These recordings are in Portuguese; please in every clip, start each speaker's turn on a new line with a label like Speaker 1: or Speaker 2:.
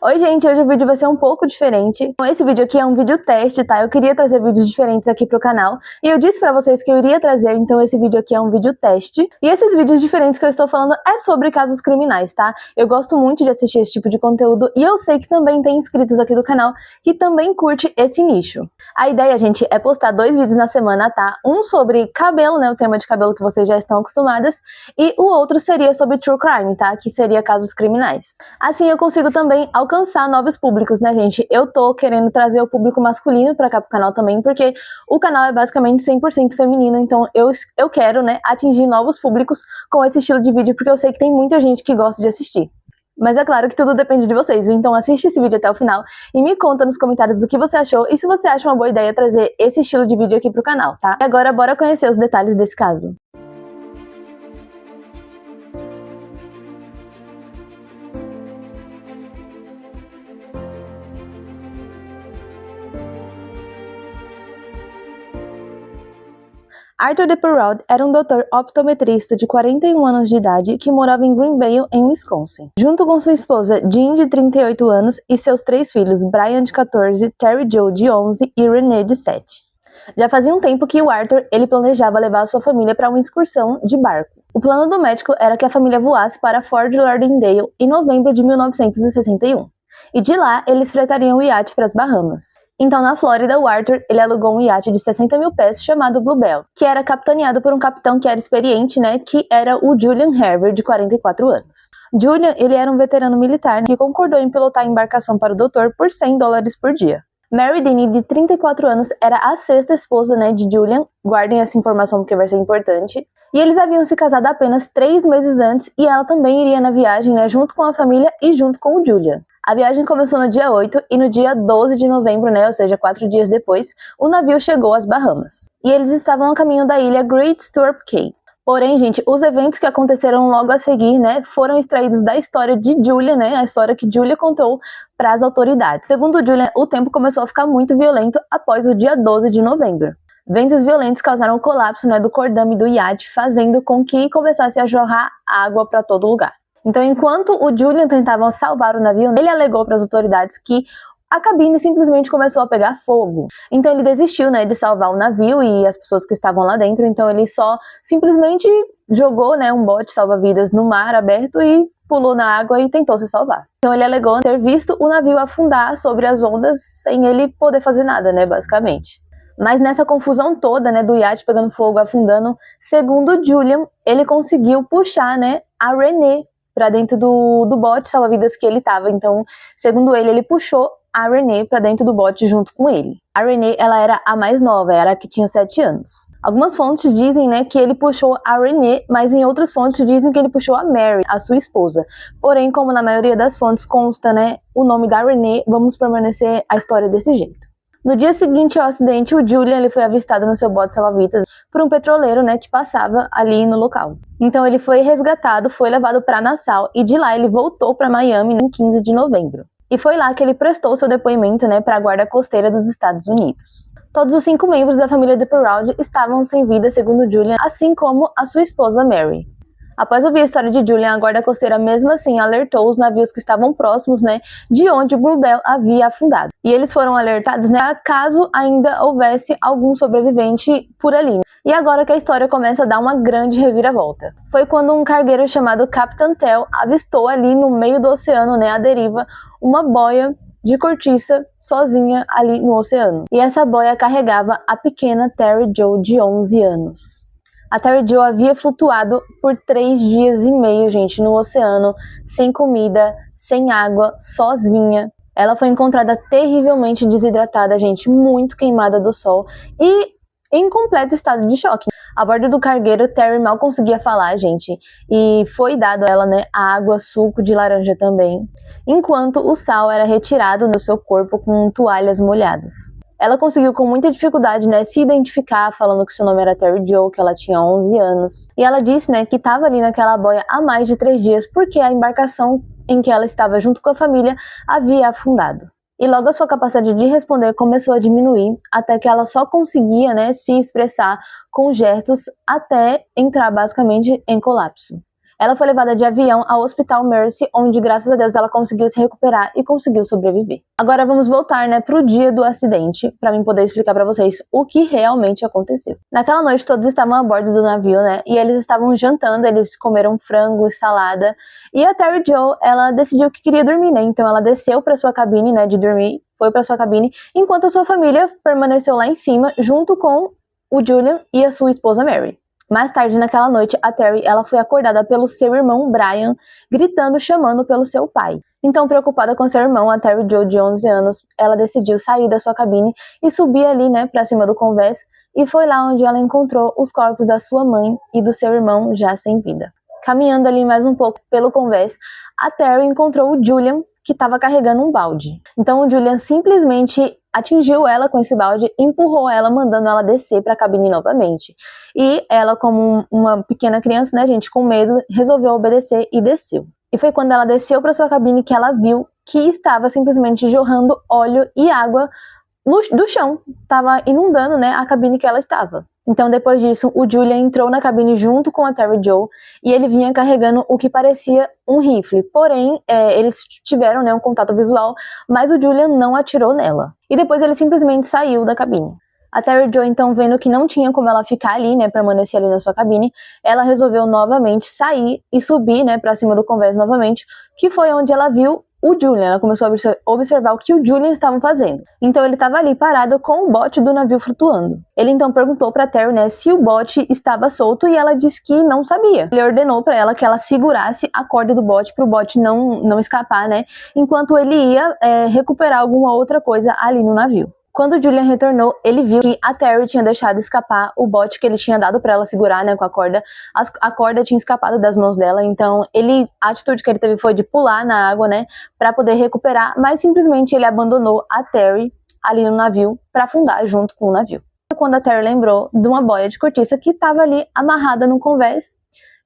Speaker 1: Oi gente, hoje o vídeo vai ser um pouco diferente. Então, esse vídeo aqui é um vídeo teste, tá? Eu queria trazer vídeos diferentes aqui pro canal e eu disse pra vocês que eu iria trazer, então esse vídeo aqui é um vídeo teste. E esses vídeos diferentes que eu estou falando é sobre casos criminais, tá? Eu gosto muito de assistir esse tipo de conteúdo e eu sei que também tem inscritos aqui do canal que também curte esse nicho. A ideia, gente, é postar 2 vídeos na semana, tá? Um sobre cabelo, né? O tema de cabelo que vocês já estão acostumadas. E o outro seria sobre true crime, tá? Que seria casos criminais. Assim eu consigo também alcançar novos públicos, né, gente? Eu tô querendo trazer o público masculino pra cá pro canal também, porque o canal é basicamente 100% feminino, então eu quero, né, atingir novos públicos com esse estilo de vídeo, porque eu sei que tem muita gente que gosta de assistir. Mas é claro que tudo depende de vocês, então assiste esse vídeo até o final e me conta nos comentários o que você achou e se você acha uma boa ideia trazer esse estilo de vídeo aqui pro canal, tá? E agora bora conhecer os detalhes desse caso. Arthur DePerraud era um doutor optometrista de 41 anos de idade que morava em Greenvale, em Wisconsin, junto com sua esposa Jean, de 38 anos, e seus 3 filhos, Brian, de 14, Terry Joe, de 11 e Renee, de 7. Já fazia um tempo que o Arthur ele planejava levar a sua família para uma excursão de barco. O plano do médico era que a família voasse para Fort Lauderdale em novembro de 1961, e de lá eles fretariam o iate para as Bahamas. Então, na Flórida, o Arthur ele alugou um iate de 60 mil pés chamado Bluebell, que era capitaneado por um capitão que era experiente, né, que era o Julian Harvey, de 44 anos. Julian ele era um veterano militar que concordou em pilotar a embarcação para o doutor por $100 por dia. Mary Denny, de 34 anos, era a 6ª esposa, né, de Julian, guardem essa informação porque vai ser importante, e eles haviam se casado apenas 3 meses antes e ela também iria na viagem, né, junto com a família e junto com o Julian. A viagem começou no dia 8 e no dia 12 de novembro, né, ou seja, 4 dias depois, o navio chegou às Bahamas. E eles estavam a caminho da ilha Great Stirrup Cay. Porém, gente, os eventos que aconteceram logo a seguir, né, foram extraídos da história de Julia, né, a história que Julia contou para as autoridades. Segundo Julia, o tempo começou a ficar muito violento após o dia 12 de novembro. Ventos violentos causaram o colapso, né, do cordame do iate, fazendo com que começasse a jorrar água para todo lugar. Então, enquanto o Julian tentava salvar o navio, ele alegou para as autoridades que a cabine simplesmente começou a pegar fogo. Então, ele desistiu, né, de salvar o navio e as pessoas que estavam lá dentro. Então, ele só simplesmente jogou, né, um bote salva-vidas no mar aberto e pulou na água e tentou se salvar. Então, ele alegou ter visto o navio afundar sobre as ondas sem ele poder fazer nada, né, basicamente. Mas nessa confusão toda, né, do iate pegando fogo, afundando, segundo Julian, ele conseguiu puxar, né, a Renee para dentro do bote salva-vidas que ele estava. Então, segundo ele puxou a Renee para dentro do bote junto com ele. A Renee, ela era a mais nova, era a que tinha 7 anos. Algumas fontes dizem, né, que ele puxou a Renee, mas em outras fontes dizem que ele puxou a Mary, a sua esposa. Porém, como na maioria das fontes consta, né, o nome da Renee, vamos permanecer a história desse jeito. No dia seguinte ao acidente, o Julian ele foi avistado no seu bote salva-vidas por um petroleiro, né, que passava ali no local. Então ele foi resgatado, foi levado para Nassau e de lá ele voltou para Miami em 15 de novembro. E foi lá que ele prestou seu depoimento, né, para a Guarda Costeira dos Estados Unidos. Todos os 5 membros da família DePerraud estavam sem vida, segundo Julian, assim como a sua esposa Mary. Após ouvir a história de Julian, a guarda costeira mesmo assim alertou os navios que estavam próximos, né, de onde o Bluebell havia afundado. E eles foram alertados, né, caso ainda houvesse algum sobrevivente por ali. E agora que a história começa a dar uma grande reviravolta. Foi quando um cargueiro chamado Captain Tell avistou ali no meio do oceano, né, à deriva, uma boia de cortiça sozinha ali no oceano. E essa boia carregava a pequena Terry Joe, de 11 anos. A Terry Joe havia flutuado por 3 dias e meio, gente, no oceano, sem comida, sem água, sozinha. Ela foi encontrada terrivelmente desidratada, gente, muito queimada do sol e em completo estado de choque. A bordo do cargueiro, Terry mal conseguia falar, gente, e foi dado a ela, né, água, suco de laranja também, enquanto o sal era retirado do seu corpo com toalhas molhadas. Ela conseguiu com muita dificuldade, né, se identificar, falando que seu nome era Terry Joe, que ela tinha 11 anos. E ela disse, né, que estava ali naquela boia há mais de 3 dias, porque a embarcação em que ela estava junto com a família havia afundado. E logo a sua capacidade de responder começou a diminuir, até que ela só conseguia, né, se expressar com gestos até entrar basicamente em colapso. Ela foi levada de avião ao Hospital Mercy, onde, graças a Deus, ela conseguiu se recuperar e conseguiu sobreviver. Agora vamos voltar, né, pro dia do acidente, para mim poder explicar para vocês o que realmente aconteceu. Naquela noite, todos estavam a bordo do navio, né, e eles estavam jantando, eles comeram frango e salada, e a Terry Jo, ela decidiu que queria dormir, né, então ela desceu para sua cabine, né, de dormir, foi para sua cabine, enquanto a sua família permaneceu lá em cima, junto com o Julian e a sua esposa Mary. Mais tarde naquela noite, a Terry ela foi acordada pelo seu irmão Brian, gritando, chamando pelo seu pai. Então, preocupada com seu irmão, a Terry Jo, de 11 anos, ela decidiu sair da sua cabine e subir ali, né, pra cima do convés, e foi lá onde ela encontrou os corpos da sua mãe e do seu irmão já sem vida. Caminhando ali mais um pouco pelo convés, a Terry encontrou o Julian, que estava carregando um balde. Então o Julian simplesmente atingiu ela com esse balde, empurrou ela, mandando ela descer para a cabine novamente. E ela, como uma pequena criança, né, gente, com medo, resolveu obedecer e desceu. E foi quando ela desceu para sua cabine que ela viu que estava simplesmente jorrando óleo e água do chão. Estava inundando, né, a cabine que ela estava. Então, depois disso, o Julian entrou na cabine junto com a Terry Jo e ele vinha carregando o que parecia um rifle. Porém, eles tiveram, né, um contato visual, mas o Julian não atirou nela. E depois ele simplesmente saiu da cabine. A Terry Jo, então, vendo que não tinha como ela ficar ali, né, permanecer ali na sua cabine, ela resolveu novamente sair e subir, né, pra cima do convés novamente, que foi onde ela viu o Julian. Ela começou a observar o que o Julian estava fazendo. Então ele estava ali parado com o bote do navio flutuando. Ele então perguntou para Terry, né, se o bote estava solto e ela disse que não sabia. Ele ordenou para ela que ela segurasse a corda do bote para o bote não escapar, né, enquanto ele ia recuperar alguma outra coisa ali no navio. Quando o Julian retornou, ele viu que a Terry tinha deixado escapar o bote que ele tinha dado para ela segurar, né, com a corda. A corda tinha escapado das mãos dela, então a atitude que ele teve foi de pular na água, né, para poder recuperar, mas simplesmente ele abandonou a Terry ali no navio para afundar junto com o navio. Quando a Terry lembrou de uma boia de cortiça que estava ali amarrada no convés,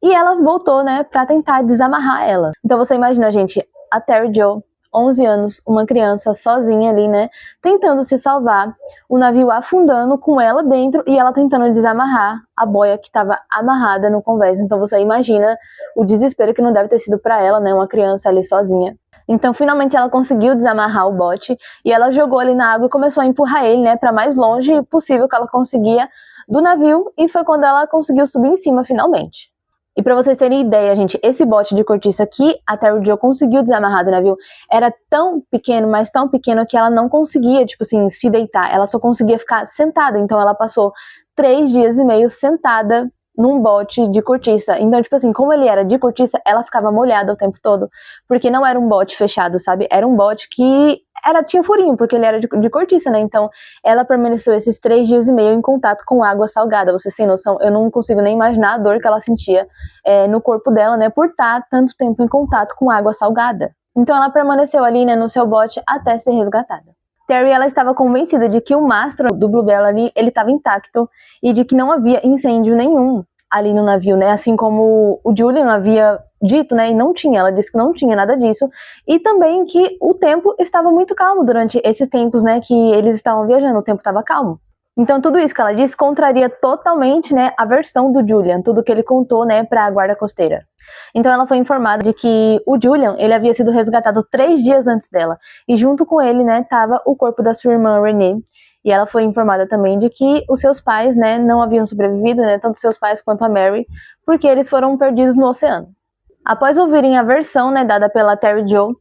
Speaker 1: e ela voltou, né, para tentar desamarrar ela. Então você imagina, gente, a Terry Jo, 11 anos, uma criança sozinha ali, né, tentando se salvar, o navio afundando com ela dentro e ela tentando desamarrar a boia que estava amarrada no convés. Então você imagina o desespero que não deve ter sido para ela, né, uma criança ali sozinha. Então finalmente ela conseguiu desamarrar o bote e ela jogou ali na água e começou a empurrar ele, né, para mais longe possível que ela conseguia do navio, e foi quando ela conseguiu subir em cima finalmente. E pra vocês terem ideia, gente, esse bote de cortiça que a Terry Jo conseguiu desamarrar do navio era tão pequeno, mas tão pequeno que ela não conseguia, tipo assim, se deitar. Ela só conseguia ficar sentada. Então ela passou 3 dias e meio sentada num bote de cortiça. Então, tipo assim, como ele era de cortiça, ela ficava molhada o tempo todo. Porque não era um bote fechado, sabe? Era um bote que tinha furinho, porque ele era de cortiça, né? Então, ela permaneceu esses 3 dias e meio em contato com água salgada. Vocês têm noção? Eu não consigo nem imaginar a dor que ela sentia no corpo dela, né? Por estar tanto tempo em contato com água salgada. Então, ela permaneceu ali, né, no seu bote até ser resgatada. Terry, ela estava convencida de que o mastro do Bluebell ali, ele estava intacto e de que não havia incêndio nenhum ali no navio, né? Assim como o Julian havia dito, né? E não tinha, ela disse que não tinha nada disso. E também que o tempo estava muito calmo durante esses tempos, né? Que eles estavam viajando, o tempo estava calmo. Então tudo isso que ela disse contraria totalmente, né, a versão do Julian, tudo que ele contou, né, para a guarda costeira. Então ela foi informada de que o Julian, ele havia sido resgatado 3 dias antes dela, e junto com ele, né, estava o corpo da sua irmã Renee, e ela foi informada também de que os seus pais, né, não haviam sobrevivido, né, tanto seus pais quanto a Mary, porque eles foram perdidos no oceano. Após ouvirem a versão, né, dada pela Terry Jo,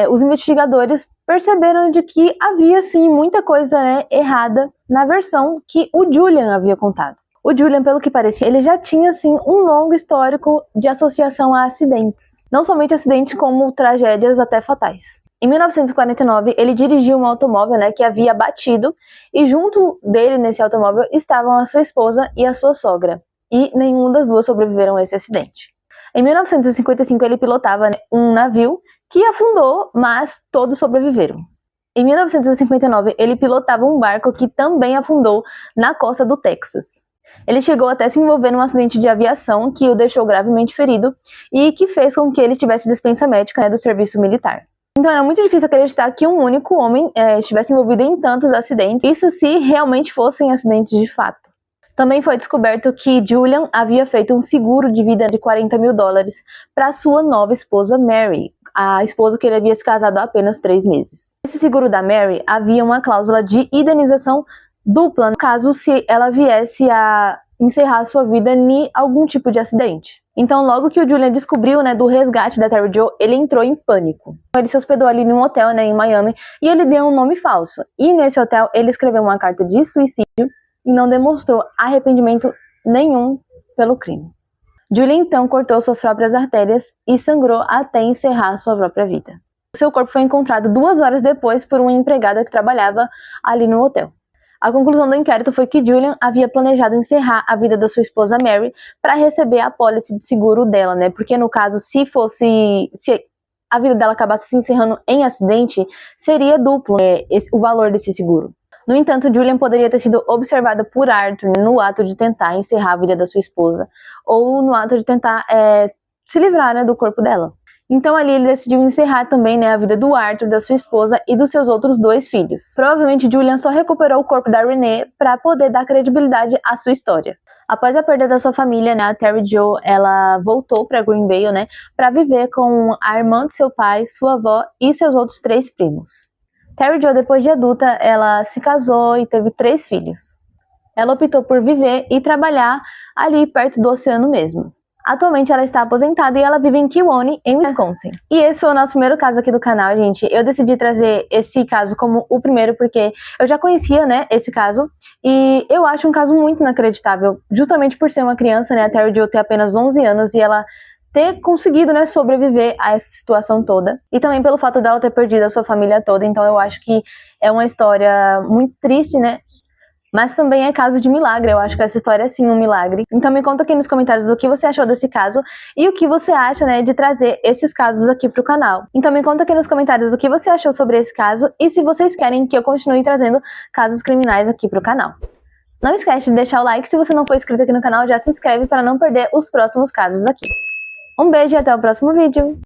Speaker 1: os investigadores perceberam de que havia, sim, muita coisa, né, errada na versão que o Julian havia contado. O Julian, pelo que parecia, ele já tinha, assim, um longo histórico de associação a acidentes. Não somente acidentes, como tragédias até fatais. Em 1949, ele dirigiu um automóvel, né, que havia batido, e junto dele, nesse automóvel, estavam a sua esposa e a sua sogra. E nenhuma das duas sobreviveram a esse acidente. Em 1955, ele pilotava, né, um navio que afundou, mas todos sobreviveram. Em 1959, ele pilotava um barco que também afundou na costa do Texas. Ele chegou até se envolver num acidente de aviação que o deixou gravemente ferido e que fez com que ele tivesse dispensa médica, né, do serviço militar. Então era muito difícil acreditar que um único homem estivesse envolvido em tantos acidentes, isso se realmente fossem acidentes de fato. Também foi descoberto que Julian havia feito um seguro de vida de $40 mil para sua nova esposa Mary, a esposa que ele havia se casado há apenas 3 meses. Nesse seguro da Mary havia uma cláusula de indenização dupla, no caso se ela viesse a encerrar sua vida em algum tipo de acidente. Então, logo que o Julian descobriu, do resgate da Terry Jo, ele entrou em pânico. Ele se hospedou ali num hotel, em Miami, e ele deu um nome falso. E nesse hotel, ele escreveu uma carta de suicídio e não demonstrou arrependimento nenhum pelo crime. Julian, então, cortou suas próprias artérias e sangrou até encerrar sua própria vida. O seu corpo foi encontrado 2 horas depois por uma empregada que trabalhava ali no hotel. A conclusão do inquérito foi que Julian havia planejado encerrar a vida da sua esposa Mary para receber a apólice de seguro dela, Porque no caso, se a vida dela acabasse se encerrando em acidente, seria duplo o valor desse seguro. No entanto, Julian poderia ter sido observado por Arthur no ato de tentar encerrar a vida da sua esposa ou no ato de tentar se livrar do corpo dela. Então ali ele decidiu encerrar também a vida do Arthur, da sua esposa e dos seus outros 2 filhos. Provavelmente Julian só recuperou o corpo da Renee para poder dar credibilidade à sua história. Após a perda da sua família, a Terry Jo, ela voltou para Greenvale, para viver com a irmã de seu pai, sua avó e seus outros 3 primos. Terry Jo, depois de adulta, ela se casou e teve 3 filhos. Ela optou por viver e trabalhar ali perto do oceano mesmo. Atualmente ela está aposentada e ela vive em Kewaunee, em Wisconsin. E esse foi o nosso primeiro caso aqui do canal, gente. Eu decidi trazer esse caso como o primeiro porque eu já conhecia, esse caso. E eu acho um caso muito inacreditável, justamente por ser uma criança, a Terry Jo ter apenas 11 anos e ela ter conseguido, sobreviver a essa situação toda. E também pelo fato dela ter perdido a sua família toda. Então eu acho que é uma história muito triste, Mas também é caso de milagre, eu acho que essa história é sim um milagre. Então me conta aqui nos comentários o que você achou desse caso e o que você acha, de trazer esses casos aqui pro canal. Então me conta aqui nos comentários o que você achou sobre esse caso e se vocês querem que eu continue trazendo casos criminais aqui pro canal. Não esquece de deixar o like, se você não for inscrito aqui no canal, já se inscreve para não perder os próximos casos aqui. Um beijo e até o próximo vídeo!